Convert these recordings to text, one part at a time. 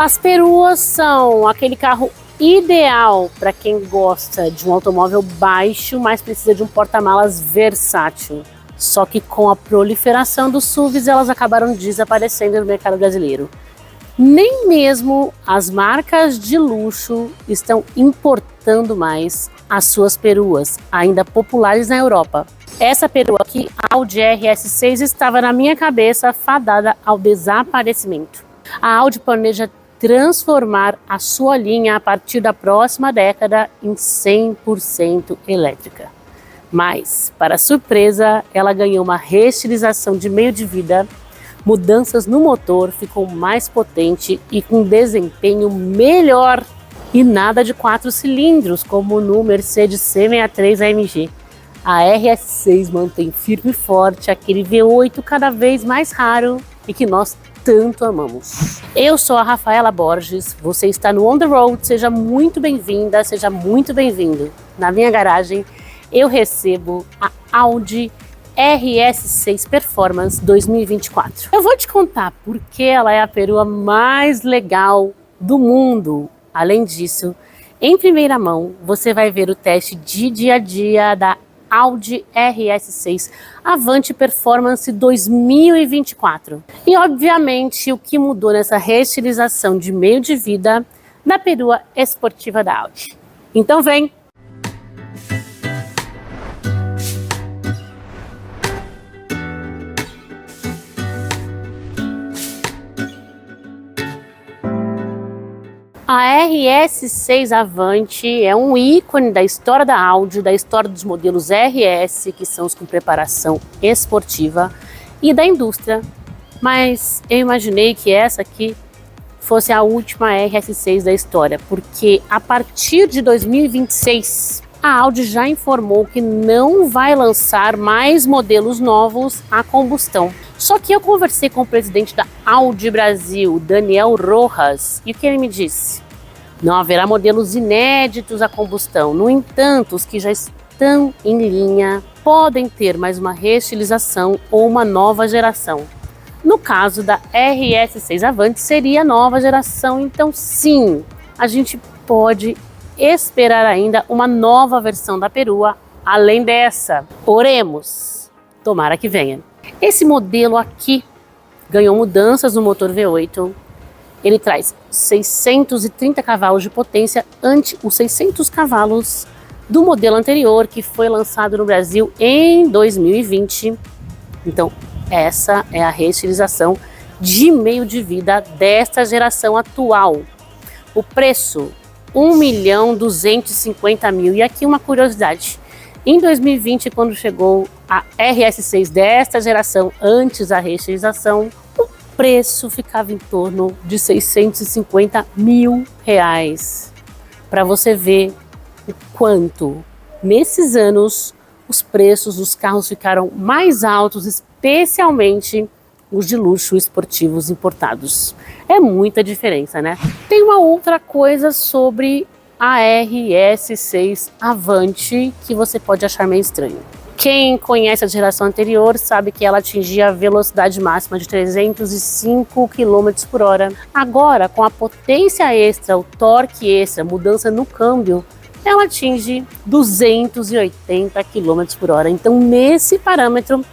As peruas são aquele carro ideal para quem gosta de um automóvel baixo, mas precisa de um porta-malas versátil. Só que com a proliferação dos SUVs, elas acabaram desaparecendo no mercado brasileiro. Nem mesmo as marcas de luxo estão importando mais as suas peruas, ainda populares na Europa. Essa perua aqui, a Audi RS6, estava na minha cabeça fadada ao desaparecimento. A Audi planeja transformar a sua linha a partir da próxima década em 100% elétrica. Mas, para surpresa, ela ganhou uma reestilização de meio de vida, mudanças no motor, ficou mais potente e com desempenho melhor. E nada de 4 cilindros, como no Mercedes C63 AMG. A RS6 mantém firme e forte aquele V8 cada vez mais raro e que nós tanto amamos. Eu sou a Rafaela Borges, você está no On The Road, seja muito bem-vinda, seja muito bem-vindo. Na minha garagem eu recebo a Audi RS6 Performance 2024. Eu vou te contar por que ela é a perua mais legal do mundo. Além disso, em primeira mão, você vai ver o teste de dia a dia da Audi RS6 Avante Performance 2024. E obviamente o que mudou nessa reestilização de meio de vida da perua esportiva da Audi. Então vem! A RS6 Avante é um ícone da história da Audi, da história dos modelos RS, que são os com preparação esportiva, e da indústria. Mas eu imaginei que essa aqui fosse a última RS6 da história, porque a partir de 2026, a Audi já informou que não vai lançar mais modelos novos a combustão. Só que eu conversei com o presidente da Audi Brasil, Daniel Rojas, e o que ele me disse? Não haverá modelos inéditos a combustão. No entanto, os que já estão em linha podem ter mais uma reestilização ou uma nova geração. No caso da RS6 Avante, seria a nova geração. Então, sim, a gente pode esperar ainda uma nova versão da perua, além dessa. Oremos, tomara que venha. Esse modelo aqui ganhou mudanças no motor V8. Ele traz 630 cavalos de potência ante os 600 cavalos do modelo anterior, que foi lançado no Brasil em 2020. Então, essa é a reestilização de meio de vida desta geração atual. O preço, R$1.250.000. E aqui uma curiosidade. Em 2020, quando chegou a RS6 desta geração, antes da reestilização, o preço ficava em torno de R$650.000. Para você ver o quanto, nesses anos, os preços dos carros ficaram mais altos, especialmente os de luxo esportivos importados. É muita diferença, né? Tem uma outra coisa sobre a RS6 Avante que você pode achar meio estranho. Quem conhece a geração anterior sabe que ela atingia a velocidade máxima de 305 km por hora. Agora, com a potência extra, o torque extra, mudança no câmbio, ela atinge 280 km por hora. Então, nesse parâmetro,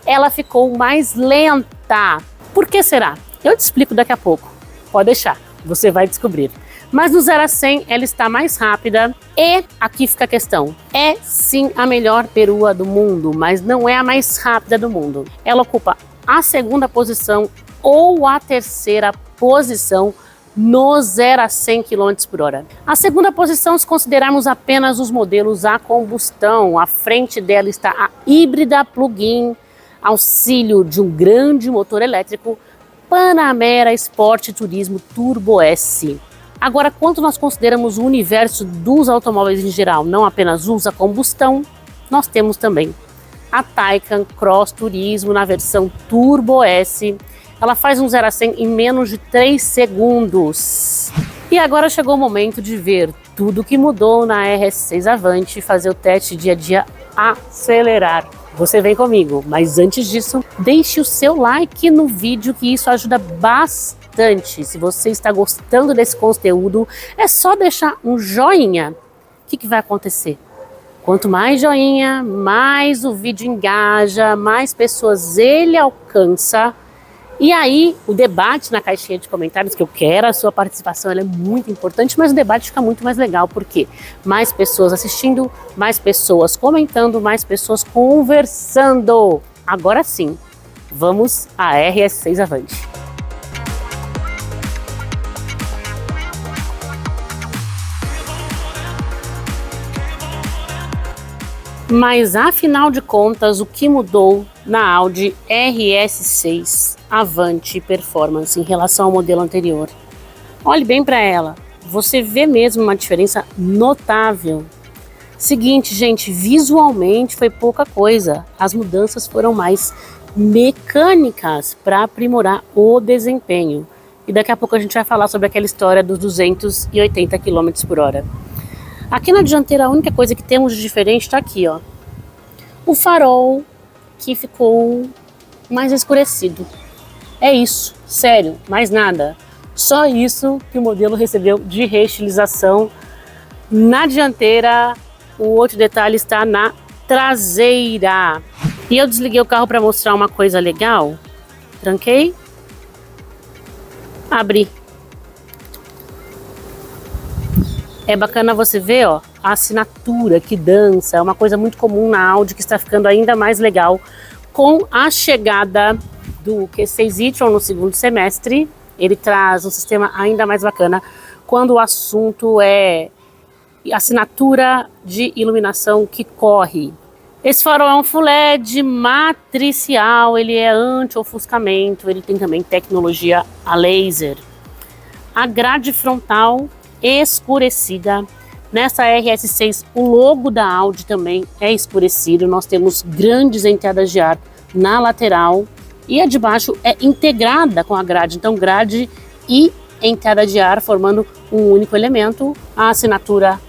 ela ficou mais lenta. Por que será? Eu te explico daqui a pouco. Pode deixar, você vai descobrir. Mas no 0 a 100 ela está mais rápida e aqui fica a questão. É sim a melhor perua do mundo, mas não é a mais rápida do mundo. Ela ocupa a 2ª posição ou a 3ª posição no 0 a 100 km por hora. A 2ª posição, se considerarmos apenas os modelos a combustão, à frente dela está a híbrida plug-in, auxílio de um grande motor elétrico, Panamera Sport Turismo Turbo S. Agora, quando nós consideramos o universo dos automóveis em geral, não apenas os a combustão, nós temos também a Taycan Cross Turismo na versão Turbo S. Ela faz um 0 a 100 em menos de 3 segundos. E agora chegou o momento de ver tudo o que mudou na RS6 Avante e fazer o teste dia a dia acelerar. Você vem comigo, mas antes disso, deixe o seu like no vídeo, que isso ajuda bastante importante, se você está gostando desse conteúdo, é só deixar um joinha. O que vai acontecer? Quanto mais joinha, mais o vídeo engaja, mais pessoas ele alcança. E aí, o debate na caixinha de comentários, que eu quero a sua participação, ela é muito importante, mas o debate fica muito mais legal, porque mais pessoas assistindo, mais pessoas comentando, mais pessoas conversando. Agora sim, vamos à RS6 avante. Mas afinal de contas, o que mudou na Audi RS6 Avante Performance em relação ao modelo anterior? Olhe bem para ela, você vê mesmo uma diferença notável. Seguinte, gente, visualmente foi pouca coisa, as mudanças foram mais mecânicas para aprimorar o desempenho. E daqui a pouco a gente vai falar sobre aquela história dos 280 km por hora. Aqui na dianteira a única coisa que temos de diferente está aqui, ó. O farol que ficou mais escurecido. É isso, sério, mais nada. Só isso que o modelo recebeu de reestilização na dianteira. O outro detalhe está na traseira. E eu desliguei o carro para mostrar uma coisa legal. Tranquei. Abri. É bacana você ver, ó, a assinatura que dança, é uma coisa muito comum na Audi, que está ficando ainda mais legal com a chegada do Q6 e-tron no segundo semestre. Ele traz um sistema ainda mais bacana quando o assunto é assinatura de iluminação que corre. Esse farol é um Full LED matricial, ele é anti-ofuscamento, ele tem também tecnologia a laser. A grade frontal escurecida. Nessa RS6 o logo da Audi também é escurecido. Nós temos grandes entradas de ar na lateral e a de baixo é integrada com a grade. Então grade e entrada de ar formando um único elemento. A assinatura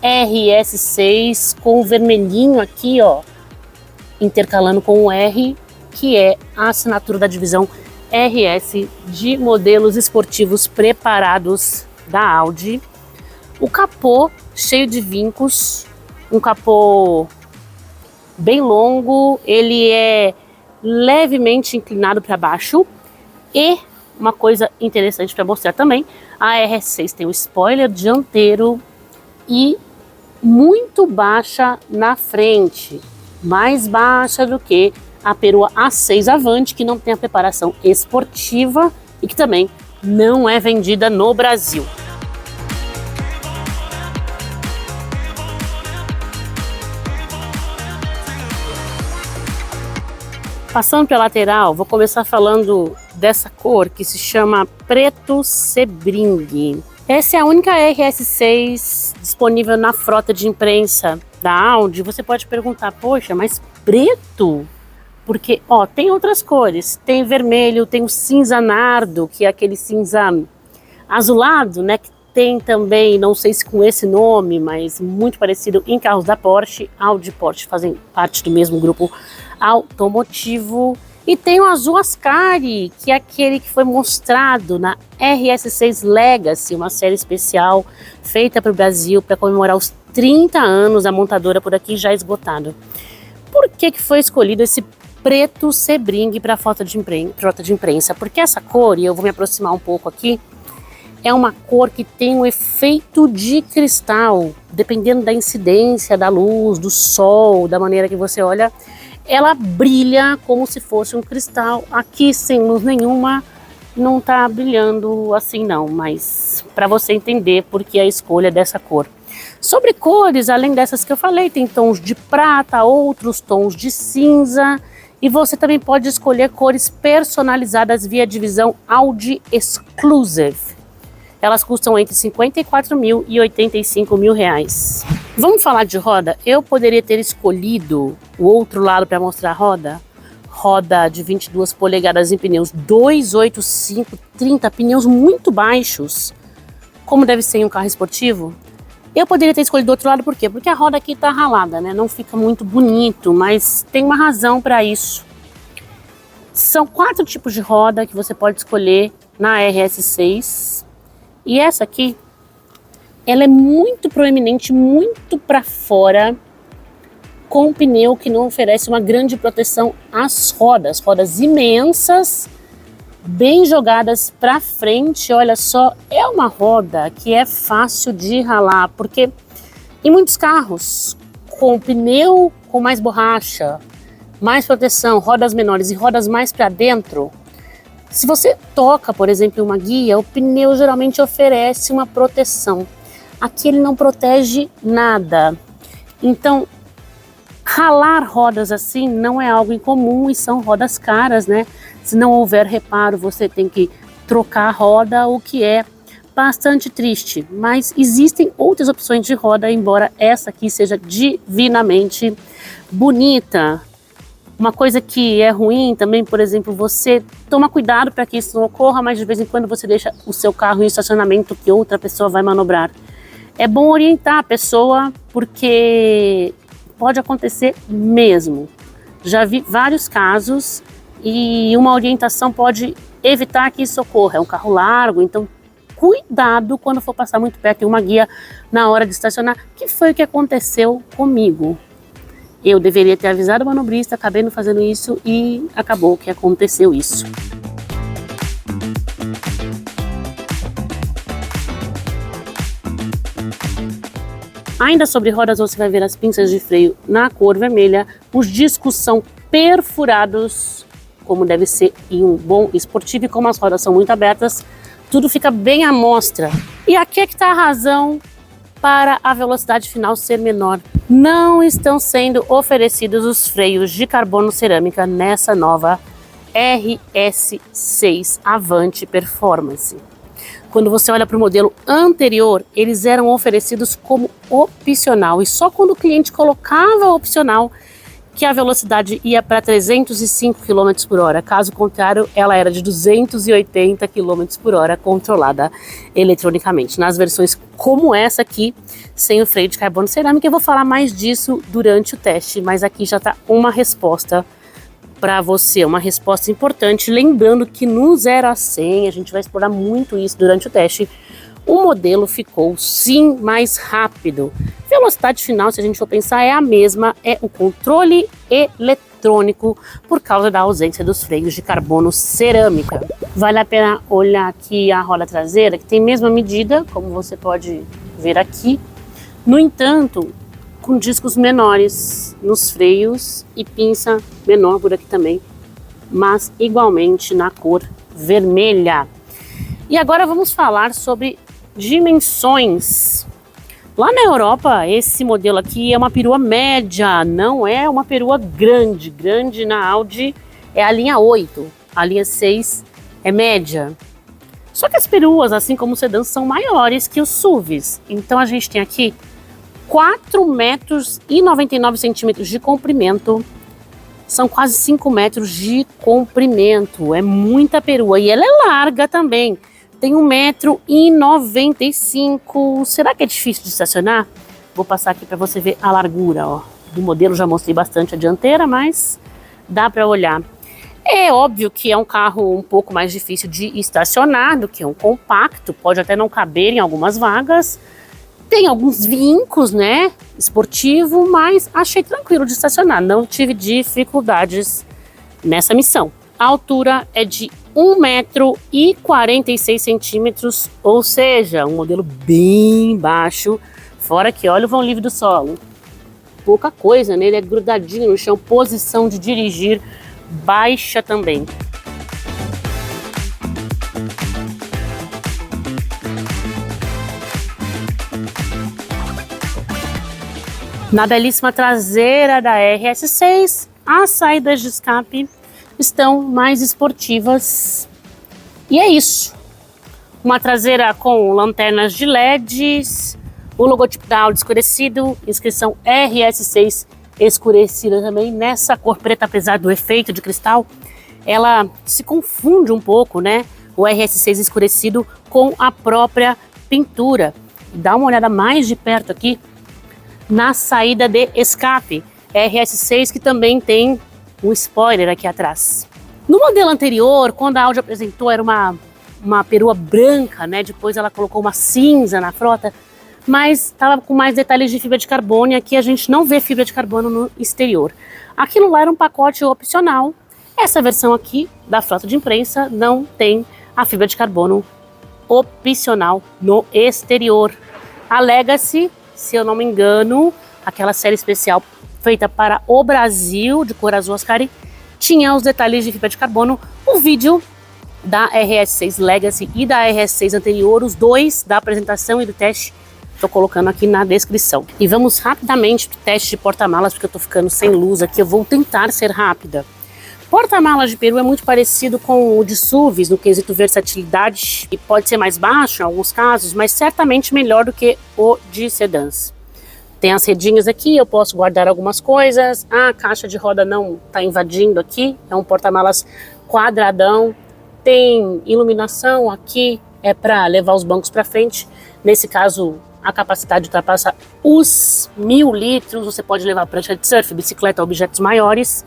RS6 com o vermelhinho aqui, ó, intercalando com o R, que é a assinatura da divisão RS de modelos esportivos preparados da Audi. O capô cheio de vincos, um capô bem longo, ele é levemente inclinado para baixo. E uma coisa interessante para mostrar também, a RS6 tem um spoiler dianteiro e muito baixa na frente, mais baixa do que a perua A6 Avante, que não tem a preparação esportiva e que também não é vendida no Brasil. Passando pela lateral, vou começar falando dessa cor que se chama Preto Sebring. Essa é a única RS6 disponível na frota de imprensa da Audi. Você pode perguntar, poxa, mas preto? Porque, ó, tem outras cores. Tem vermelho, tem o cinza nardo, que é aquele cinza azulado, né? Que tem também, não sei se com esse nome, mas muito parecido em carros da Porsche. Audi e Porsche fazem parte do mesmo grupo automotivo. E tem o azul Ascari, que é aquele que foi mostrado na RS6 Legacy, uma série especial feita para o Brasil para comemorar os 30 anos da montadora, por aqui já esgotado. Por que foi escolhido esse Preto Sebring para a frota de imprensa? Porque essa cor, e eu vou me aproximar um pouco aqui, é uma cor que tem um efeito de cristal, dependendo da incidência da luz, do sol, da maneira que você olha, ela brilha como se fosse um cristal. Aqui, sem luz nenhuma, não tá brilhando assim não, mas para você entender por que a escolha dessa cor. Sobre cores, além dessas que eu falei, tem tons de prata, outros tons de cinza, e você também pode escolher cores personalizadas via divisão Audi Exclusive. Elas custam entre 54 mil e 85 mil reais. Vamos falar de roda? Eu poderia ter escolhido o outro lado para mostrar a roda. Roda de 22 polegadas em pneus 285/30, pneus muito baixos, como deve ser em um carro esportivo. Eu poderia ter escolhido do outro lado, por quê? Porque a roda aqui está ralada, né? Não fica muito bonito, mas tem uma razão para isso. São 4 tipos de roda que você pode escolher na RS6. E essa aqui, ela é muito proeminente, muito para fora, com um pneu que não oferece uma grande proteção às rodas. Rodas imensas, bem jogadas para frente. Olha só, é uma roda que é fácil de ralar, porque em muitos carros, com pneu com mais borracha, mais proteção, rodas menores e rodas mais para dentro, se você toca, por exemplo, uma guia, o pneu geralmente oferece uma proteção. Aqui ele não protege nada. Então, ralar rodas assim não é algo incomum e são rodas caras, né? Se não houver reparo, você tem que trocar a roda, o que é bastante triste. Mas existem outras opções de roda, embora essa aqui seja divinamente bonita. Uma coisa que é ruim também, por exemplo, você toma cuidado para que isso não ocorra, mas de vez em quando você deixa o seu carro em estacionamento que outra pessoa vai manobrar. É bom orientar a pessoa, porque pode acontecer mesmo. Já vi vários casos e uma orientação pode evitar que isso ocorra. É um carro largo, então cuidado quando for passar muito perto de uma guia na hora de estacionar, que foi o que aconteceu comigo. Eu deveria ter avisado o manobrista, acabei não fazendo isso e acabou que aconteceu isso. Ainda sobre rodas, você vai ver as pinças de freio na cor vermelha. Os discos são perfurados, como deve ser em um bom esportivo, e como as rodas são muito abertas, tudo fica bem à mostra. E aqui é que está a razão para a velocidade final ser menor. Não estão sendo oferecidos os freios de carbono cerâmica nessa nova RS6 Avante Performance. Quando você olha para o modelo anterior, eles eram oferecidos como opcional, e só quando o cliente colocava opcional que a velocidade ia para 305 km por hora. Caso contrário, ela era de 280 km por hora, controlada eletronicamente. Nas versões como essa aqui, sem o freio de carbono cerâmica, eu vou falar mais disso durante o teste, mas aqui já está uma resposta para você, uma resposta importante. Lembrando que no 0 a 100, a gente vai explorar muito isso durante o teste, o modelo ficou sim mais rápido. Velocidade final, se a gente for pensar, é a mesma, é o controle eletrônico por causa da ausência dos freios de carbono cerâmica. Vale a pena olhar aqui a roda traseira, que tem a mesma medida, como você pode ver aqui. No entanto, com discos menores nos freios e pinça menor por aqui também, mas igualmente na cor vermelha. E agora vamos falar sobre dimensões. Lá na Europa, esse modelo aqui é uma perua média, não é uma perua grande. Grande na Audi é a linha 8, a linha 6 é média. Só que as peruas, assim como os sedãs, são maiores que os SUVs. Então a gente tem aqui 4,99 metros de comprimento, são quase 5 metros de comprimento, é muita perua, e ela é larga também, tem 1,95 m. Será que é difícil de estacionar? Vou passar aqui para você ver a largura, ó. Do modelo já mostrei bastante a dianteira, mas dá para olhar. É óbvio que é um carro um pouco mais difícil de estacionar do que um compacto, pode até não caber em algumas vagas. Tem alguns vincos, né, esportivo, mas achei tranquilo de estacionar, não tive dificuldades nessa missão. A altura é de 1,46 m, ou seja, um modelo bem baixo, fora que olha o vão livre do solo. Pouca coisa, né, ele é grudadinho no chão, posição de dirigir baixa também. Na belíssima traseira da RS6, as saídas de escape estão mais esportivas. E é isso. Uma traseira com lanternas de LEDs, o logotipo da Audi escurecido, inscrição RS6 escurecida também nessa cor preta, apesar do efeito de cristal. Ela se confunde um pouco, né? O RS6 escurecido com a própria pintura. Dá uma olhada mais de perto aqui na saída de escape RS6, que também tem um spoiler aqui atrás. No modelo anterior, quando a Audi apresentou, era uma perua branca, né? Depois ela colocou uma cinza na frota, mas estava com mais detalhes de fibra de carbono, e aqui a gente não vê fibra de carbono no exterior. Aquilo lá era um pacote opcional. Essa versão aqui da frota de imprensa não tem a fibra de carbono opcional no exterior. A Legacy, se eu não me engano, aquela série especial feita para o Brasil, de cor azul Ascari, tinha os detalhes de fibra de carbono. O vídeo da RS6 Legacy e da RS6 anterior, os dois da apresentação e do teste, estou colocando aqui na descrição. E vamos rapidamente para o teste de porta-malas, porque eu estou ficando sem luz aqui, eu vou tentar ser rápida. Porta-malas de peru é muito parecido com o de SUVs no quesito versatilidade, e pode ser mais baixo em alguns casos, mas certamente melhor do que o de sedãs. Tem as redinhas aqui, eu posso guardar algumas coisas. A caixa de roda não está invadindo aqui, é um porta-malas quadradão. Tem iluminação aqui, é para levar os bancos para frente. Nesse caso, a capacidade ultrapassa os 1000 litros. Você pode levar prancha de surf, bicicleta, objetos maiores.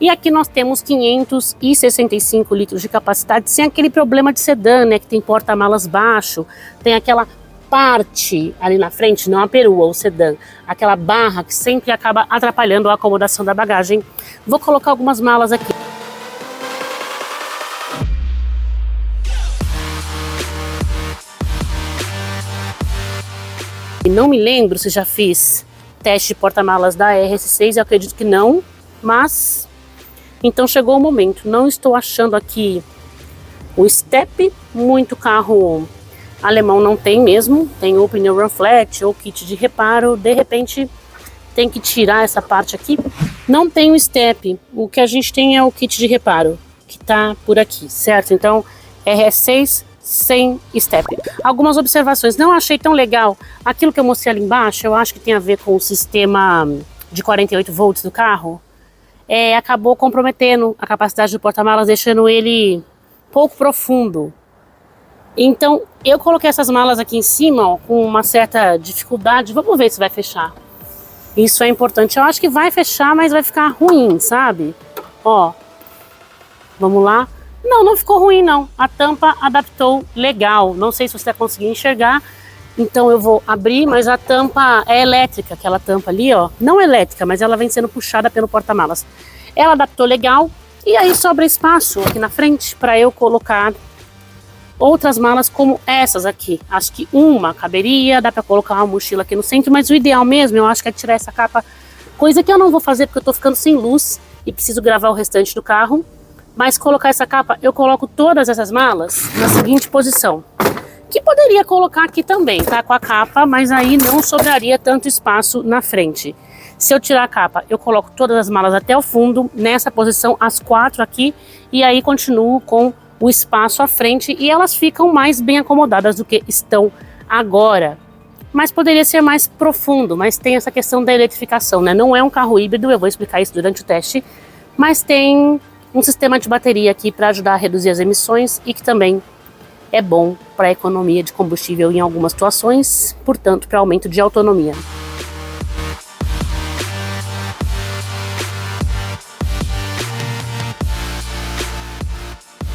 E aqui nós temos 565 litros de capacidade, sem aquele problema de sedã, né, que tem porta-malas baixo, tem aquela parte ali na frente, não a perua, o sedã, aquela barra que sempre acaba atrapalhando a acomodação da bagagem. Vou colocar algumas malas aqui. E não me lembro se já fiz teste de porta-malas da RS6, eu acredito que não, mas então chegou o momento. Não estou achando aqui o step, muito carro alemão não tem mesmo, tem ou pneu run flat ou kit de reparo. De repente tem que tirar essa parte aqui. Não tem o step, o que a gente tem é o kit de reparo, que tá por aqui, certo? Então RS6 sem step. Algumas observações, não achei tão legal aquilo que eu mostrei ali embaixo. Eu acho que tem a ver com o sistema de 48 volts do carro. Acabou comprometendo a capacidade do porta-malas, deixando ele pouco profundo. Então eu coloquei essas malas aqui em cima, ó, com uma certa dificuldade. Vamos ver se vai fechar. Isso é importante. Eu acho que vai fechar, mas vai ficar ruim, sabe? Ó, vamos lá. Não ficou ruim não. A tampa adaptou legal. Não sei se você está conseguindo enxergar. Então eu vou abrir, mas a tampa é elétrica, aquela tampa ali, ó. Não elétrica, mas ela vem sendo puxada pelo porta-malas. Ela adaptou legal, e aí sobra espaço aqui na frente para eu colocar outras malas como essas aqui. Acho que uma caberia, dá para colocar uma mochila aqui no centro, mas o ideal mesmo, eu acho que é tirar essa capa, coisa que eu não vou fazer porque eu tô ficando sem luz e preciso gravar o restante do carro. Mas colocar essa capa, eu coloco todas essas malas na seguinte posição. Que poderia colocar aqui também, tá? Com a capa, mas aí não sobraria tanto espaço na frente. Se eu tirar a capa, eu coloco todas as malas até o fundo, nessa posição, as 4 aqui, e aí continuo com o espaço à frente, e elas ficam mais bem acomodadas do que estão agora. Mas poderia ser mais profundo, mas tem essa questão da eletrificação, né? Não é um carro híbrido, eu vou explicar isso durante o teste, mas tem um sistema de bateria aqui para ajudar a reduzir as emissões e que também é bom para a economia de combustível em algumas situações, portanto, para aumento de autonomia.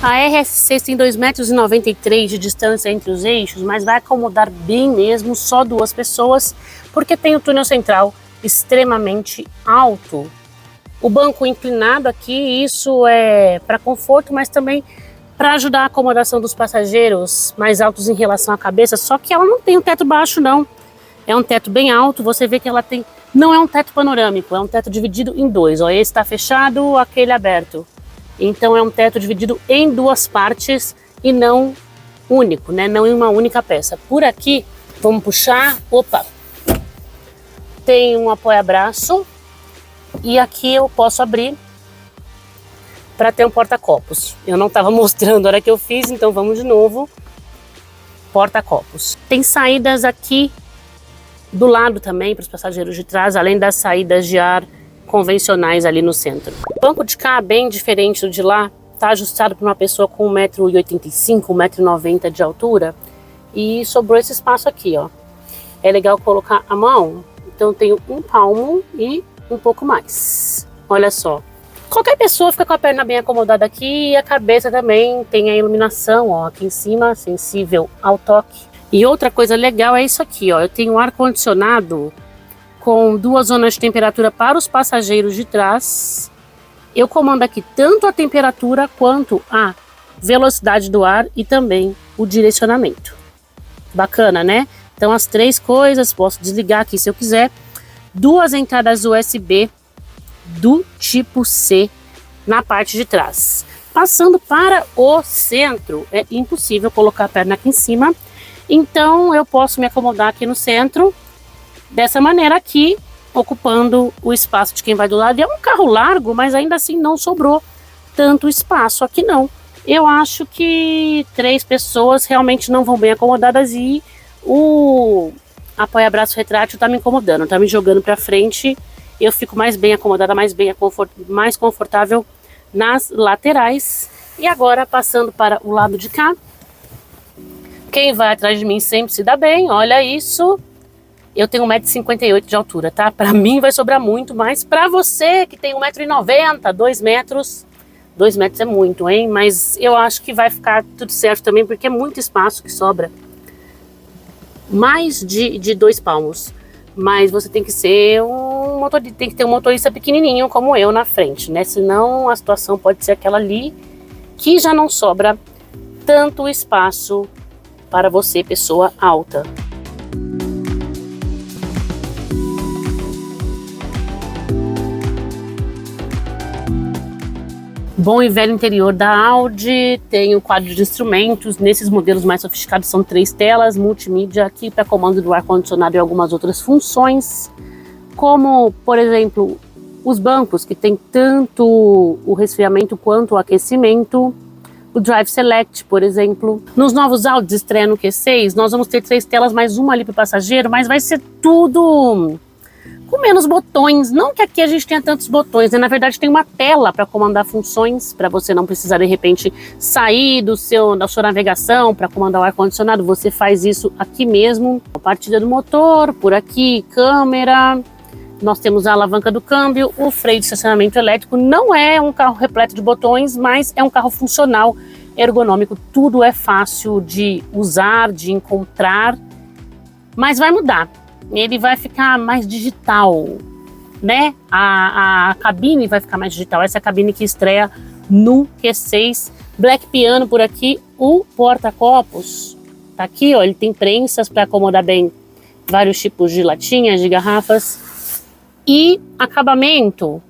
A RS6 tem 2,93 m de distância entre os eixos, mas vai acomodar bem mesmo só 2 pessoas, porque tem o túnel central extremamente alto. O banco inclinado aqui, isso é para conforto, mas também para ajudar a acomodação dos passageiros mais altos em relação à cabeça, só que ela não tem um teto baixo não, é um teto bem alto. Você vê que ela tem, não é um teto panorâmico, é um teto dividido em 2, ó, esse está fechado, aquele aberto, então é um teto dividido em 2 partes e não único, né, não em uma única peça. Por aqui, vamos puxar, opa, tem um apoia-braço e aqui eu posso abrir para ter um porta-copos. Eu não estava mostrando a hora que eu fiz, então vamos de novo. Porta-copos. Tem saídas aqui do lado também para os passageiros de trás, além das saídas de ar convencionais ali no centro. O banco de cá, bem diferente do de lá, está ajustado para uma pessoa com 1,85 m, 1,90 m de altura, e sobrou esse espaço aqui, ó. É legal colocar a mão, então eu tenho um palmo e um pouco mais. Olha só. Qualquer pessoa fica com a perna bem acomodada aqui e a cabeça também tem a iluminação, ó, aqui em cima, sensível ao toque. E outra coisa legal é isso aqui, ó, eu tenho um ar-condicionado com 2 zonas de temperatura para os passageiros de trás. Eu comando aqui tanto a temperatura quanto a velocidade do ar e também o direcionamento. Bacana, né? Então as 3 coisas, posso desligar aqui se eu quiser. 2 entradas USB do tipo C na parte de trás. Passando para o centro, é impossível colocar a perna aqui em cima, então eu posso me acomodar aqui no centro, dessa maneira aqui, ocupando o espaço de quem vai do lado. E é um carro largo, mas ainda assim não sobrou tanto espaço aqui não. Eu acho que 3 pessoas realmente não vão bem acomodadas e o apoia-braço retrátil tá me incomodando, tá me jogando para frente. Eu fico mais bem acomodada, mais confortável nas laterais. E agora, passando para o lado de cá. Quem vai atrás de mim sempre se dá bem, olha isso. Eu tenho 1,58 m de altura, tá? Para mim vai sobrar muito, mas para você que tem 1,90 m, 2 metros... 2 metros é muito, hein? Mas eu acho que vai ficar tudo certo também, porque é muito espaço que sobra. Mais de 2 palmos. Mas você tem que ser tem que ter um motorista pequenininho como eu na frente, né? Senão a situação pode ser aquela ali que já não sobra tanto espaço para você, pessoa alta. Bom e velho interior da Audi, tem o quadro de instrumentos. Nesses modelos mais sofisticados são 3 telas, multimídia aqui para comando do ar-condicionado e algumas outras funções, como, por exemplo, os bancos, que tem tanto o resfriamento quanto o aquecimento. O Drive Select, por exemplo. Nos novos Audis estreia no Q6, nós vamos ter 3 telas, mais uma ali para o passageiro, mas vai ser tudo com menos botões. Não que aqui a gente tenha tantos botões, né? Na verdade tem uma tela para comandar funções, para você não precisar de repente sair da sua navegação para comandar o ar-condicionado. Você faz isso aqui mesmo. A partida do motor, por aqui, câmera. Nós temos a alavanca do câmbio, o freio de estacionamento elétrico. Não é um carro repleto de botões, mas é um carro funcional, ergonômico. Tudo é fácil de usar, de encontrar, mas vai mudar. Ele vai ficar mais digital, né? A cabine vai ficar mais digital. Essa é a cabine que estreia no Q6. Black Piano por aqui. O porta-copos tá aqui, ó. Ele tem prensas para acomodar bem vários tipos de latinhas, de garrafas. E acabamento.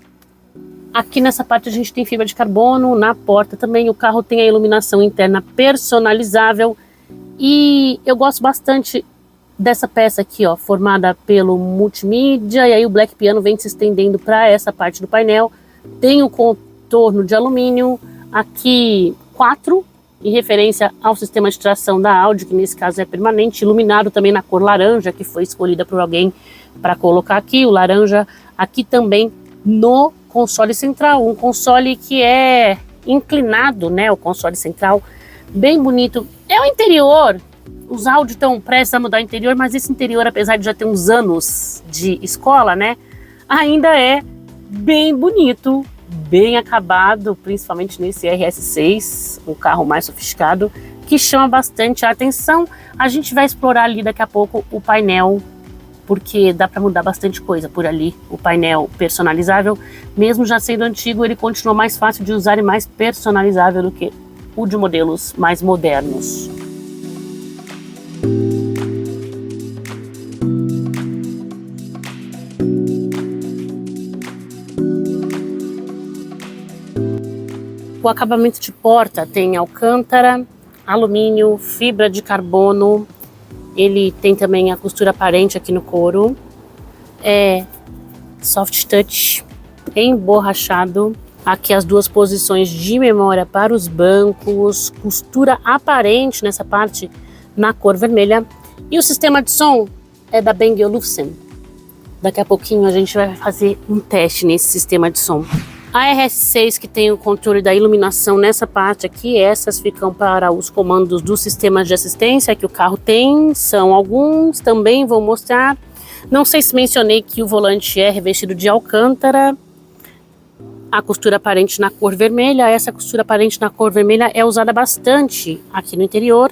Aqui nessa parte a gente tem fibra de carbono. Na porta também o carro tem a iluminação interna personalizável. E eu gosto bastante dessa peça aqui, ó, formada pelo multimídia, e aí o Black Piano vem se estendendo para essa parte do painel. Tem o contorno de alumínio, aqui 4, em referência ao sistema de tração da Audi, que nesse caso é permanente, iluminado também na cor laranja, que foi escolhida por alguém para colocar aqui, o laranja aqui também no console central, um console que é inclinado, né, o console central, bem bonito. É o interior. Os Audi estão prestes a mudar o interior, mas esse interior, apesar de já ter uns anos de escola, né, ainda é bem bonito, bem acabado, principalmente nesse RS6, o carro mais sofisticado, que chama bastante a atenção. A gente vai explorar ali daqui a pouco o painel, porque dá para mudar bastante coisa por ali. O painel personalizável, mesmo já sendo antigo, ele continua mais fácil de usar e mais personalizável do que o de modelos mais modernos. O acabamento de porta tem alcântara, alumínio, fibra de carbono. Ele tem também a costura aparente aqui no couro. É soft touch, emborrachado. Aqui as 2 posições de memória para os bancos. Costura aparente nessa parte na cor vermelha. E o sistema de som é da Bang & Olufsen. Daqui a pouquinho a gente vai fazer um teste nesse sistema de som. A RS6, que tem o controle da iluminação nessa parte aqui, essas ficam para os comandos dos sistemas de assistência que o carro tem, são alguns, também vou mostrar. Não sei se mencionei que o volante é revestido de alcântara. a costura aparente na cor vermelha. Essa costura aparente na cor vermelha é usada bastante aqui no interior.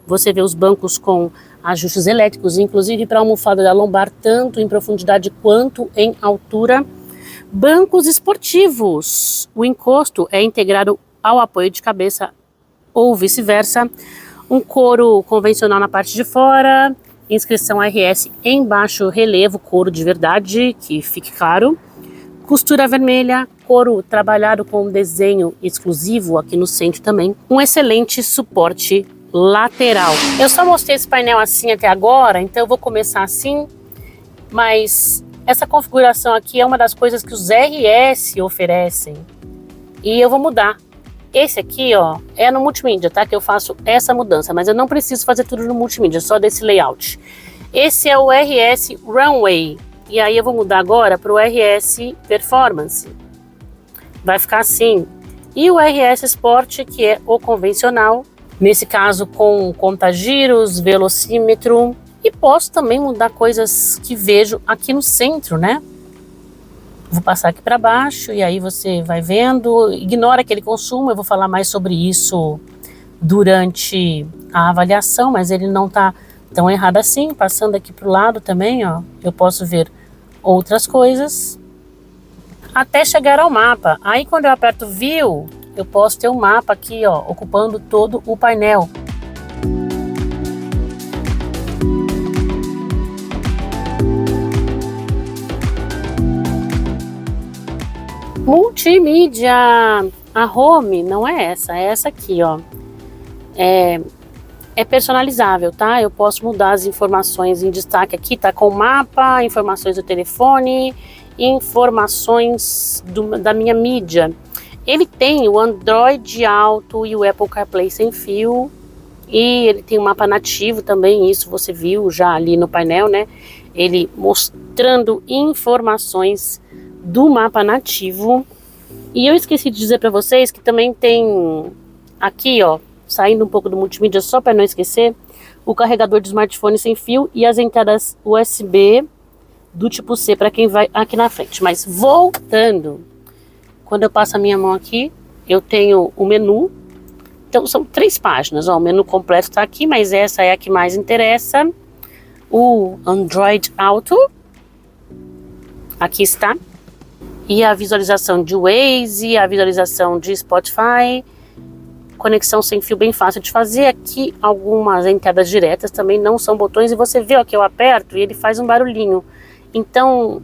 Você vê os bancos com ajustes elétricos, inclusive para a almofada da lombar, tanto em profundidade quanto em altura. Bancos esportivos. O encosto é integrado ao apoio de cabeça ou vice-versa. Um couro convencional na parte de fora. Inscrição RS em baixo relevo, couro de verdade, que fique claro. Costura vermelha, couro trabalhado com desenho exclusivo aqui no centro também. Um excelente suporte lateral. Eu só mostrei esse painel assim até agora, então eu vou começar assim, mas essa configuração aqui é uma das coisas que os RS oferecem e eu vou mudar. Esse aqui, ó, é no multimídia, tá? Que eu faço essa mudança, mas eu não preciso fazer tudo no multimídia, só desse layout. Esse é o RS Runway. E aí eu vou mudar agora para o RS Performance. Vai ficar assim. E o RS Sport, que é o convencional. Nesse caso com contagiros, velocímetro. E posso também mudar coisas que vejo aqui no centro, né? Vou passar aqui para baixo e aí você vai vendo. Ignora aquele consumo, eu vou falar mais sobre isso durante a avaliação, mas ele não está tão errado assim. Passando aqui para o lado também, ó, eu posso ver outras coisas até chegar ao mapa. Aí quando eu aperto View, eu posso ter um mapa aqui, ó, ocupando todo o painel. Multimídia, a home não é essa aqui, ó. É personalizável, tá? Eu posso mudar as informações em destaque aqui, tá? Com o mapa, informações do telefone, informações da minha mídia. Ele tem o Android Auto e o Apple CarPlay sem fio. E ele tem um mapa nativo também, isso você viu já ali no painel, né? Ele mostrando informações do mapa nativo. E eu esqueci de dizer para vocês que também tem aqui, ó, saindo um pouco do multimídia só para não esquecer, o carregador de smartphone sem fio e as entradas USB do tipo C para quem vai aqui na frente. Mas voltando, quando eu passo a minha mão aqui, eu tenho o menu. Então são 3 páginas, ó, o menu completo está aqui, mas essa é a que mais interessa. O Android Auto, aqui está. E a visualização de Waze, a visualização de Spotify. Conexão sem fio bem fácil de fazer. Aqui algumas entradas diretas também não são botões. E você vê ó, que eu aperto e ele faz um barulhinho. Então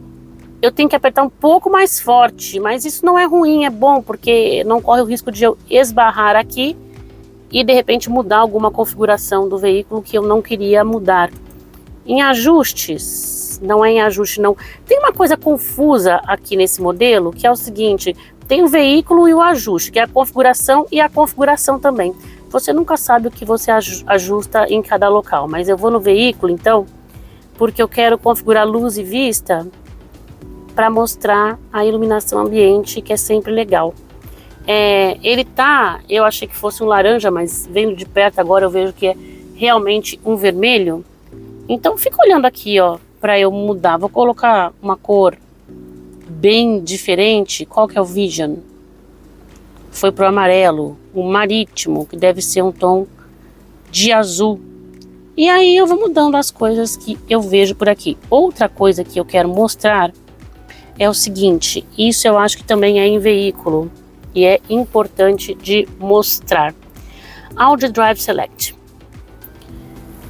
eu tenho que apertar um pouco mais forte. Mas isso não é ruim, é bom. Porque não corre o risco de eu esbarrar aqui e de repente mudar alguma configuração do veículo que eu não queria mudar. Em ajustes, não é em ajuste não. Tem uma coisa confusa aqui nesse modelo, que é o seguinte: tem o veículo e o ajuste, que é a configuração e a configuração também. Você nunca sabe o que você ajusta em cada local, mas eu vou no veículo então, porque eu quero configurar luz e vista para mostrar a iluminação ambiente, que é sempre legal. Ele tá, eu achei que fosse um laranja, mas vendo de perto agora eu vejo que é realmente um vermelho. Então fica olhando aqui, ó, para eu mudar. Vou colocar uma cor bem diferente. Qual que é o Vision? Foi pro amarelo. O marítimo, que deve ser um tom de azul. E aí eu vou mudando as coisas que eu vejo por aqui. Outra coisa que eu quero mostrar é o seguinte. Isso eu acho que também é em veículo e é importante de mostrar. Audio Drive Select.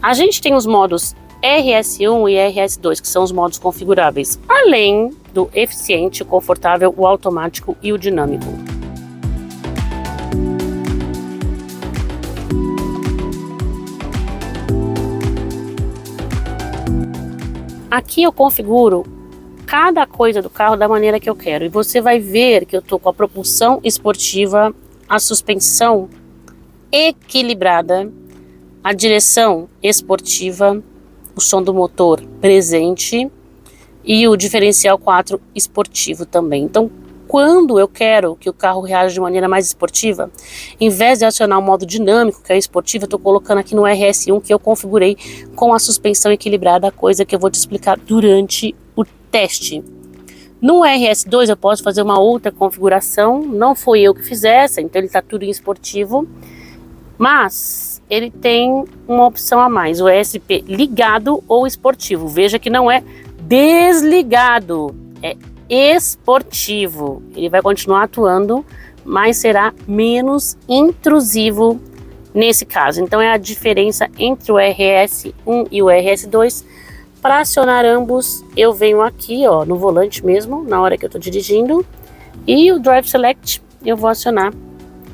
A gente tem os modos RS1 e RS2, que são os modos configuráveis, além do eficiente, o confortável, o automático e o dinâmico. Aqui eu configuro cada coisa do carro da maneira que eu quero. E você vai ver que eu estou com a propulsão esportiva, a suspensão equilibrada, a direção esportiva, o som do motor presente e o diferencial 4 esportivo também. Então, quando eu quero que o carro reaja de maneira mais esportiva, em vez de acionar o modo dinâmico, que é esportivo, eu estou colocando aqui no RS1 que eu configurei com a suspensão equilibrada, coisa que eu vou te explicar durante o teste. No RS2 eu posso fazer uma outra configuração, não foi eu que fiz essa, então ele está tudo em esportivo, mas ele tem uma opção a mais, o ESP ligado ou esportivo. Veja que não é desligado, é esportivo. Ele vai continuar atuando, mas será menos intrusivo nesse caso. Então é a diferença entre o RS1 e o RS2. Para acionar ambos, eu venho aqui, ó, no volante mesmo, na hora que eu estou dirigindo, e o Drive Select eu vou acionar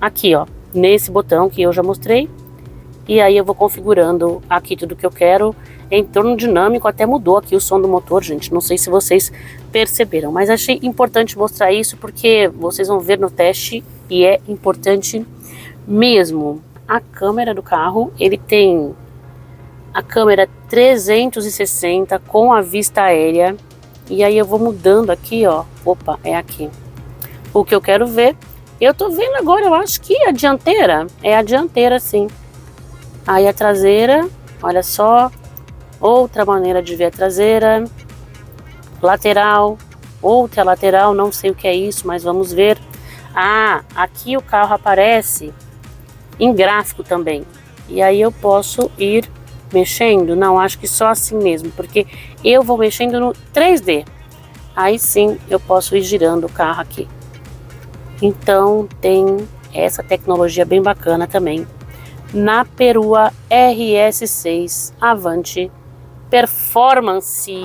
aqui, ó, nesse botão que eu já mostrei, e aí eu vou configurando aqui tudo que eu quero. Em torno dinâmico, até mudou aqui o som do motor, gente, não sei se vocês perceberam, mas achei importante mostrar isso porque vocês vão ver no teste e é importante mesmo. A câmera do carro, ele tem a câmera 360 com a vista aérea, e aí eu vou mudando aqui, ó, opa, é aqui, o que eu quero ver. Eu tô vendo agora, eu acho que a dianteira, é a dianteira sim, aí a traseira, olha só, outra maneira de ver a traseira, lateral, outra lateral, não sei o que é isso, mas vamos ver. Ah, aqui o carro aparece em gráfico também, e aí eu posso ir mexendo, não, acho que só assim mesmo, porque eu vou mexendo no 3D, aí sim eu posso ir girando o carro aqui. Então tem essa tecnologia bem bacana também na Perua RS6 Avante Performance.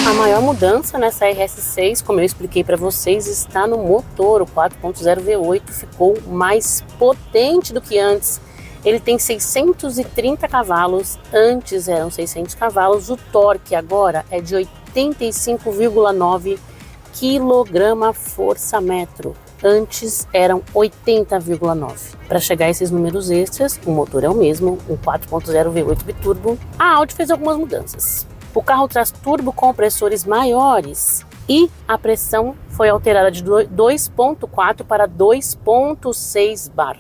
A maior mudança nessa RS6, como eu expliquei para vocês, está no motor. O 4.0 V8 ficou mais potente do que antes. Ele tem 630 cavalos, antes eram 600 cavalos. O torque agora é de 85,9 kgfm, antes eram 80,9. Para chegar a esses números extras, o motor é o mesmo, o 4.0 V8 biturbo. A Audi fez algumas mudanças. O carro traz turbocompressores maiores e a pressão foi alterada de 2.4 para 2.6 bar.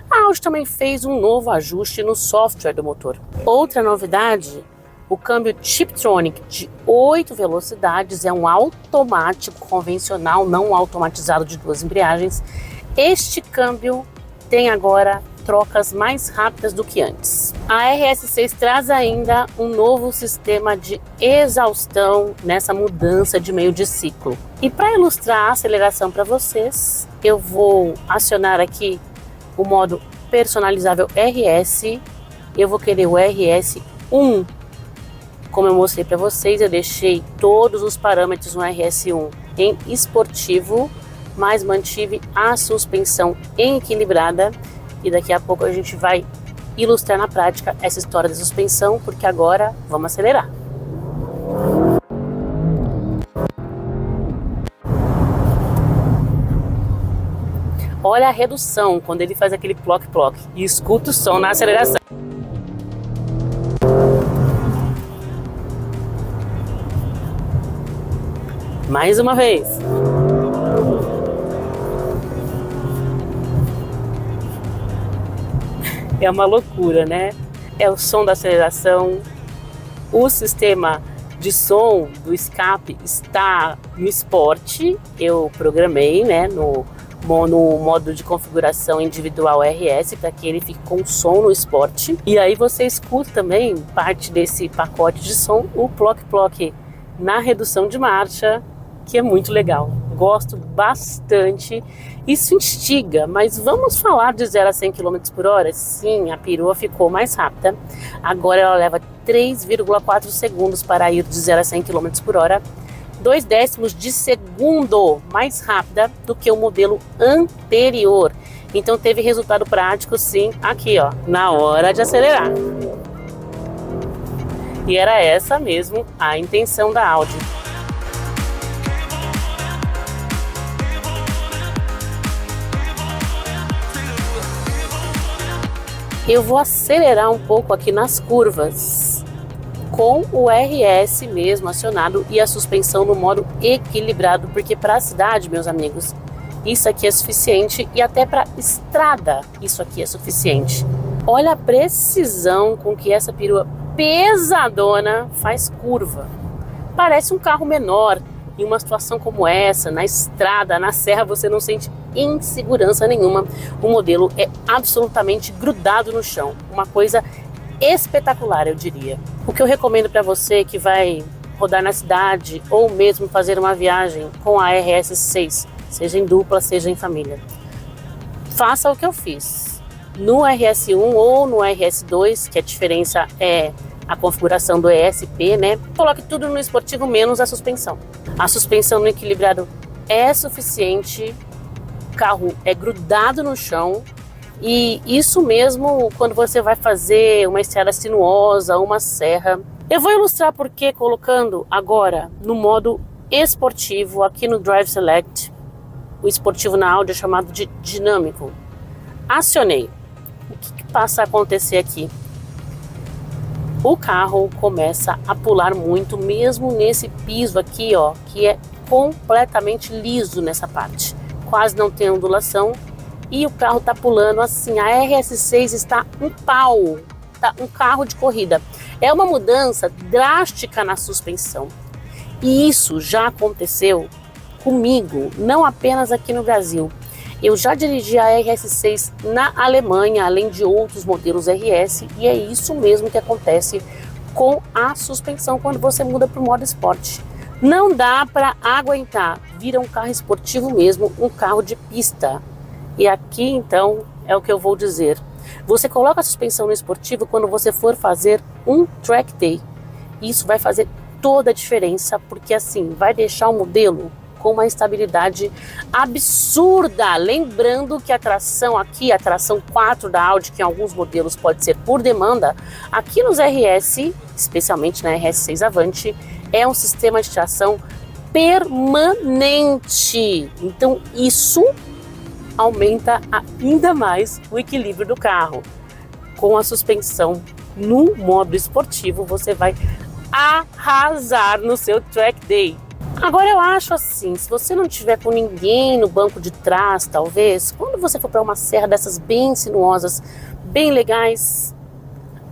A Audi também fez um novo ajuste no software do motor. Outra novidade, o câmbio Tiptronic de 8 velocidades, é um automático convencional, não automatizado de 2 embreagens. Este câmbio tem agora trocas mais rápidas do que antes. A RS6 traz ainda um novo sistema de exaustão nessa mudança de meio de ciclo. E para ilustrar a aceleração para vocês, eu vou acionar aqui o modo personalizável RS. Eu vou querer o RS1. Como eu mostrei para vocês, eu deixei todos os parâmetros no RS1 em esportivo, mas mantive a suspensão equilibrada. E daqui a pouco a gente vai ilustrar na prática essa história da suspensão, porque agora vamos acelerar. Olha a redução quando ele faz aquele ploc-ploc e escuta o som na aceleração. Mais uma vez. É uma loucura, né? É o som da aceleração. O sistema de som do escape está no esporte. Eu programei, né, no modo de configuração individual RS para que ele fique com som no esporte. E aí você escuta também parte desse pacote de som, o ploc-ploc na redução de marcha, que é muito legal. Gosto bastante. Isso instiga, mas vamos falar de 0 a 100 km por hora? Sim, a perua ficou mais rápida. Agora ela leva 3,4 segundos para ir de 0 a 100 km por hora. 0,2 de segundo mais rápida do que o modelo anterior. Então teve resultado prático sim, aqui ó, na hora de acelerar. E era essa mesmo a intenção da Audi. Eu vou acelerar um pouco aqui nas curvas, com o RS mesmo acionado e a suspensão no modo equilibrado, porque para a cidade, meus amigos, isso aqui é suficiente, e até para estrada isso aqui é suficiente. Olha a precisão com que essa perua pesadona faz curva. Parece um carro menor. Em uma situação como essa, na estrada, na serra, você não sente insegurança nenhuma. O modelo é absolutamente grudado no chão. Uma coisa espetacular, eu diria. O que eu recomendo para você que vai rodar na cidade ou mesmo fazer uma viagem com a RS6, seja em dupla, seja em família, faça o que eu fiz. No RS1 ou no RS2, que a diferença é a configuração do ESP, né? Coloque tudo no esportivo menos a suspensão. A suspensão no equilibrado é suficiente, o carro é grudado no chão, e isso mesmo quando você vai fazer uma estrada sinuosa, uma serra. Eu vou ilustrar por que colocando agora no modo esportivo aqui no Drive Select, o esportivo na Audi é chamado de dinâmico. Acionei. O que passa a acontecer aqui? O carro começa a pular muito, mesmo nesse piso aqui, ó, que é completamente liso nessa parte. Quase não tem ondulação e o carro tá pulando assim. A RS6 está um pau, tá um carro de corrida. É uma mudança drástica na suspensão. E isso já aconteceu comigo, não apenas aqui no Brasil. Eu já dirigi a RS6 na Alemanha, além de outros modelos RS, e é isso mesmo que acontece com a suspensão quando você muda para o modo esporte. Não dá para aguentar, vira um carro esportivo mesmo, um carro de pista. E aqui então é o que eu vou dizer. Você coloca a suspensão no esportivo quando você for fazer um track day. Isso vai fazer toda a diferença, porque assim vai deixar o modelo com uma estabilidade absurda. Lembrando que a tração aqui, a tração 4 da Audi, que em alguns modelos pode ser por demanda, aqui nos RS, especialmente na RS6 Avante, é um sistema de tração permanente. Então isso aumenta ainda mais o equilíbrio do carro. Com a suspensão no modo esportivo, você vai arrasar no seu track day. Agora eu acho assim, se você não tiver com ninguém no banco de trás, talvez, quando você for para uma serra dessas bem sinuosas, bem legais,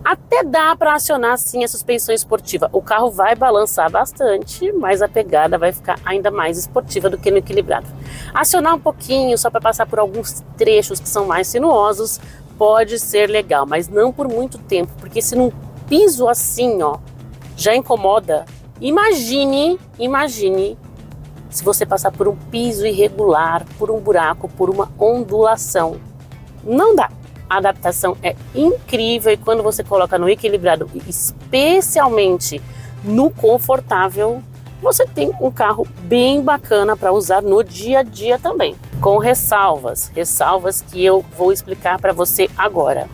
até dá para acionar sim a suspensão esportiva. O carro vai balançar bastante, mas a pegada vai ficar ainda mais esportiva do que no equilibrado. Acionar um pouquinho só para passar por alguns trechos que são mais sinuosos pode ser legal, mas não por muito tempo, porque se num piso assim, ó, já incomoda. Imagine se você passar por um piso irregular, por um buraco, por uma ondulação. Não dá. A adaptação é incrível e quando você coloca no equilibrado, especialmente no confortável, você tem um carro bem bacana para usar no dia a dia também. Com ressalvas que eu vou explicar para você agora.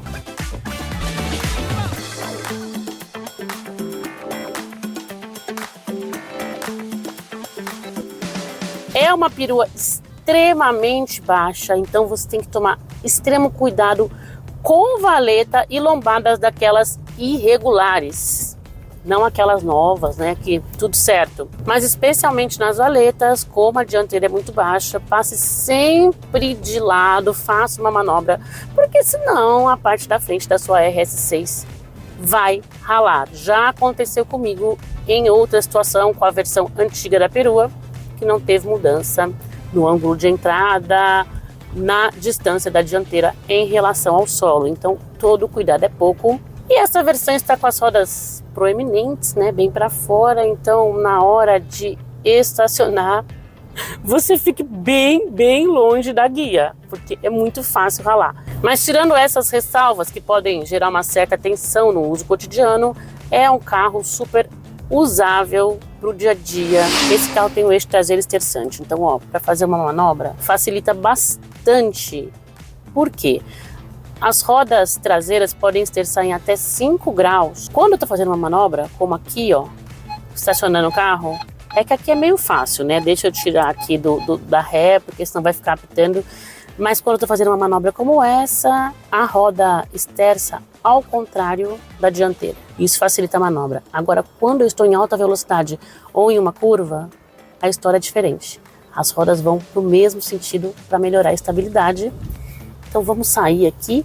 É uma perua extremamente baixa, então você tem que tomar extremo cuidado com valeta e lombadas daquelas irregulares, não aquelas novas, né, que tudo certo. Mas especialmente nas valetas, como a dianteira é muito baixa, passe sempre de lado, faça uma manobra, porque senão a parte da frente da sua RS6 vai ralar. Já aconteceu comigo em outra situação com a versão antiga da perua, que não teve mudança no ângulo de entrada, na distância da dianteira em relação ao solo. Então todo cuidado é pouco. E essa versão está com as rodas proeminentes, né, bem para fora, então na hora de estacionar você fique bem longe da guia, porque é muito fácil ralar. Mas tirando essas ressalvas que podem gerar uma certa tensão no uso cotidiano, é um carro super usável para o dia a dia. Esse carro tem o eixo traseiro esterçante, então ó, para fazer uma manobra facilita bastante. Por quê? As rodas traseiras podem esterçar em até 5 graus. Quando eu tô fazendo uma manobra, como aqui, ó, estacionando o carro, é que aqui é meio fácil, né? Deixa eu tirar aqui da ré, porque senão vai ficar apitando. Mas quando eu tô fazendo uma manobra como essa, a roda esterça ao contrário da dianteira. Isso facilita a manobra. Agora, quando eu estou em alta velocidade ou em uma curva, a história é diferente. As rodas vão para o mesmo sentido para melhorar a estabilidade. Então vamos sair aqui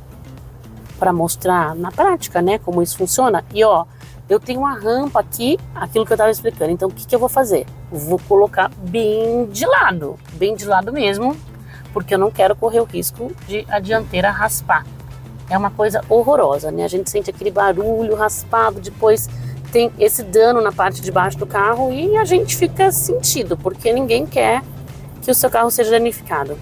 para mostrar na prática, né, como isso funciona. E ó, eu tenho uma rampa aqui, aquilo que eu estava explicando. Então o que eu vou fazer? Eu vou colocar bem de lado mesmo, porque eu não quero correr o risco de a dianteira raspar. É uma coisa horrorosa, né? A gente sente aquele barulho raspado, depois tem esse dano na parte de baixo do carro e a gente fica sentido, porque ninguém quer que o seu carro seja danificado.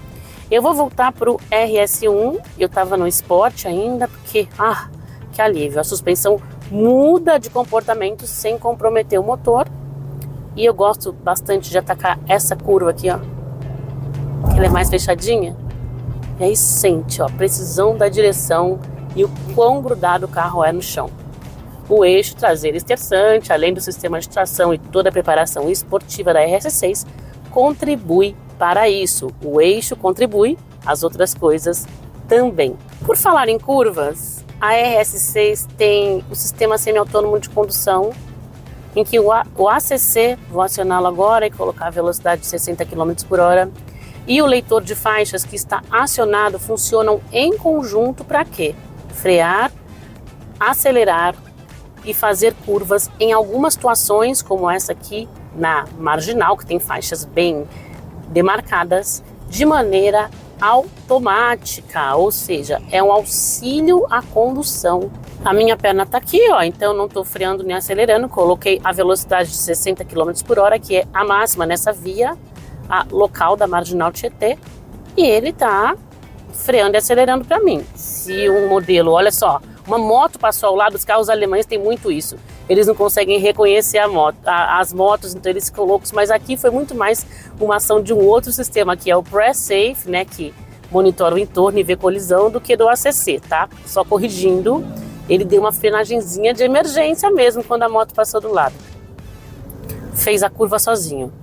Eu vou voltar para o RS1, eu estava no Sport ainda, porque, que alívio, a suspensão muda de comportamento sem comprometer o motor. E eu gosto bastante de atacar essa curva aqui, ó, que ela é mais fechadinha. E aí sente, ó, a precisão da direção e o quão grudado o carro é no chão. O eixo traseiro esterçante, além do sistema de tração e toda a preparação esportiva da RS6, contribui para isso. O eixo contribui, as outras coisas também. Por falar em curvas, a RS6 tem o sistema semi-autônomo de condução, em que o ACC, vou acioná-lo agora e colocar a velocidade de 60 km por hora, e o leitor de faixas que está acionado funcionam em conjunto para quê? Frear, acelerar e fazer curvas em algumas situações, como essa aqui na marginal, que tem faixas bem demarcadas, de maneira automática, ou seja, é um auxílio à condução. A minha perna está aqui, ó, então não estou freando nem acelerando, coloquei a velocidade de 60 km por hora, que é a máxima nessa via, a local da marginal Tietê, e ele está freando e acelerando para mim. Se um modelo, olha só, uma moto passou ao lado, os carros alemães têm muito isso. Eles não conseguem reconhecer as motos, então eles ficam loucos. Mas aqui foi muito mais uma ação de um outro sistema, que é o Press Safe, né, que monitora o entorno e vê colisão, do que do ACC, tá? Só corrigindo, ele deu uma frenagenzinha de emergência mesmo quando a moto passou do lado. Fez a curva sozinho.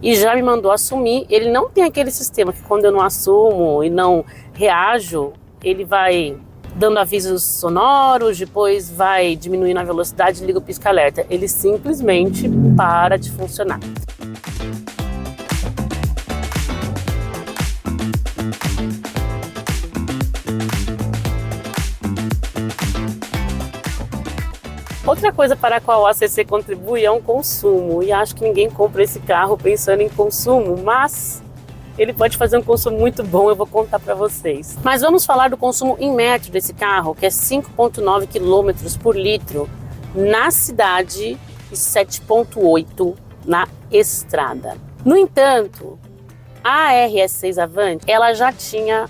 E já me mandou assumir. Ele não tem aquele sistema que quando eu não assumo e não reajo, ele vai dando avisos sonoros, depois vai diminuindo a velocidade e liga o pisca-alerta. Ele simplesmente para de funcionar. Outra coisa para a qual o ACC contribui é um consumo, e acho que ninguém compra esse carro pensando em consumo, mas ele pode fazer um consumo muito bom, eu vou contar para vocês. Mas vamos falar do consumo em médio desse carro, que é 5,9 km por litro na cidade e 7,8 na estrada. No entanto, a RS6 Avant, ela já tinha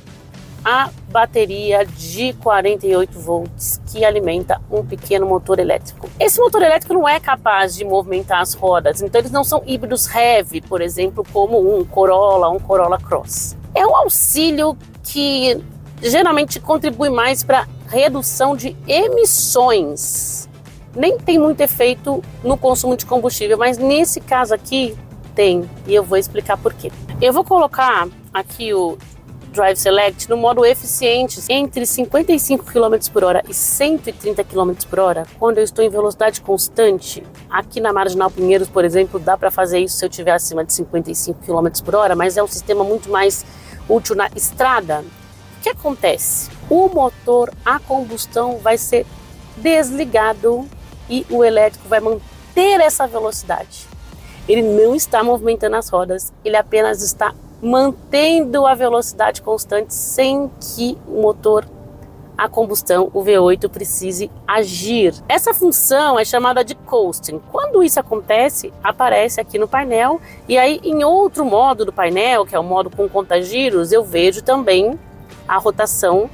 a bateria de 48 volts que alimenta um pequeno motor elétrico. Esse motor elétrico não é capaz de movimentar as rodas, então eles não são híbridos heavy, por exemplo, como um Corolla Cross. É um auxílio que geralmente contribui mais para redução de emissões. Nem tem muito efeito no consumo de combustível, mas nesse caso aqui tem, e eu vou explicar por quê. Eu vou colocar aqui o Drive Select no modo eficiente entre 55 km por hora e 130 km por hora, quando eu estou em velocidade constante. Aqui na Marginal Pinheiros, por exemplo, dá para fazer isso se eu estiver acima de 55 km por hora, mas é um sistema muito mais útil na estrada. O que acontece? O motor a combustão vai ser desligado e o elétrico vai manter essa velocidade. Ele não está movimentando as rodas, ele apenas está mantendo a velocidade constante sem que o motor a combustão, o V8, precise agir. Essa função é chamada de coasting. Quando isso acontece, aparece aqui no painel, e aí em outro modo do painel, que é o modo com contagiros, eu vejo também a rotação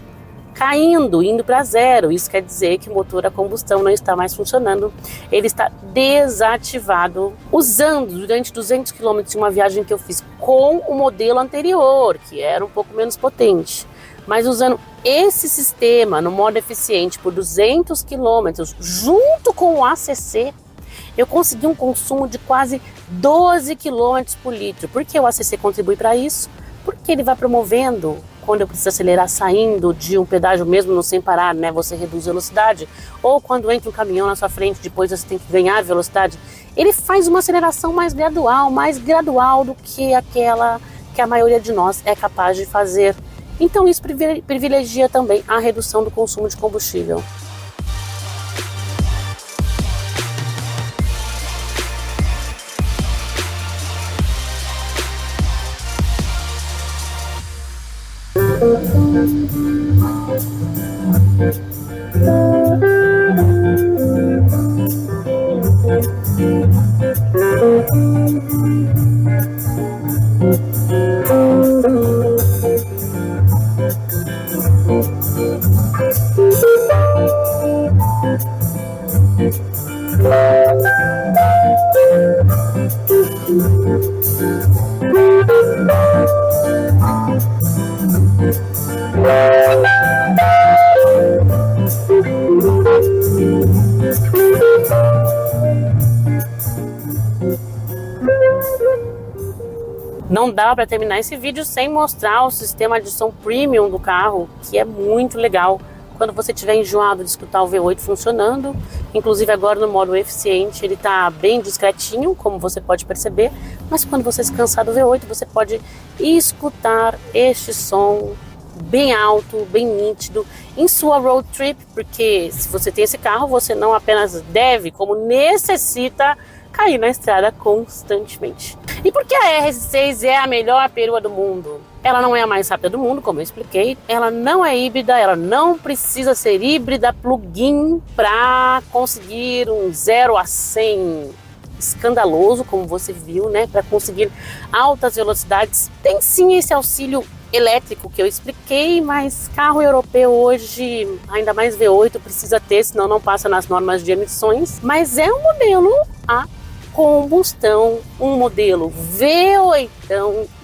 caindo, indo para zero. Isso quer dizer que o motor a combustão não está mais funcionando, ele está desativado. Usando durante 200 km em uma viagem que eu fiz com o modelo anterior, que era um pouco menos potente, mas usando esse sistema no modo eficiente por 200 km junto com o ACC, eu consegui um consumo de quase 12 km por litro. Por que o ACC contribui para isso? Porque ele vai promovendo quando eu preciso acelerar saindo de um pedágio mesmo sem parar, né? Você reduz a velocidade. Ou quando entra um caminhão na sua frente, depois você tem que ganhar velocidade. Ele faz uma aceleração mais gradual do que aquela que a maioria de nós é capaz de fazer. Então isso privilegia também a redução do consumo de combustível. Não dá para terminar esse vídeo sem mostrar o sistema de som premium do carro, que é muito legal. Quando você estiver enjoado de escutar o V8 funcionando, inclusive agora no modo eficiente, ele está bem discretinho, como você pode perceber, mas quando você se cansar do V8, você pode escutar este som bem alto, bem nítido, em sua road trip, porque se você tem esse carro, você não apenas deve, como necessita, cair na estrada constantemente. E por que a RS6 é a melhor perua do mundo? Ela não é a mais rápida do mundo, como eu expliquei. Ela não é híbrida, ela não precisa ser híbrida plug-in para conseguir um 0 a 100 escandaloso, como você viu, né? Para conseguir altas velocidades. Tem sim esse auxílio elétrico que eu expliquei, mas carro europeu hoje, ainda mais V8, precisa ter, senão não passa nas normas de emissões. Mas é um modelo a combustão, um modelo V8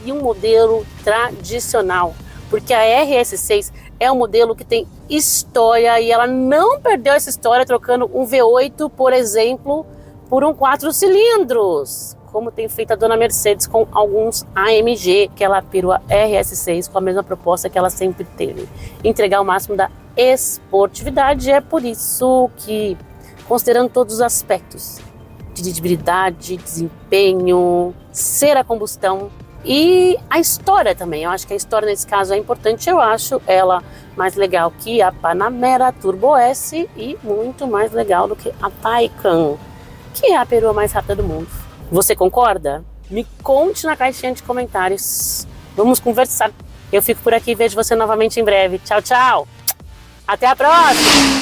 e um modelo tradicional, porque a RS6 é um modelo que tem história e ela não perdeu essa história trocando um V8, por exemplo, por um 4 cilindros, como tem feito a dona Mercedes com alguns AMG, que ela perua RS6 com a mesma proposta que ela sempre teve, entregar o máximo da esportividade. É por isso que, considerando todos os aspectos de dirigibilidade, desempenho, ser a combustão e a história também. Eu acho que a história nesse caso é importante. Eu acho ela mais legal que a Panamera Turbo S e muito mais legal do que a Taycan, que é a perua mais rápida do mundo. Você concorda? Me conte na caixinha de comentários. Vamos conversar. Eu fico por aqui e vejo você novamente em breve. Tchau, tchau! Até a próxima!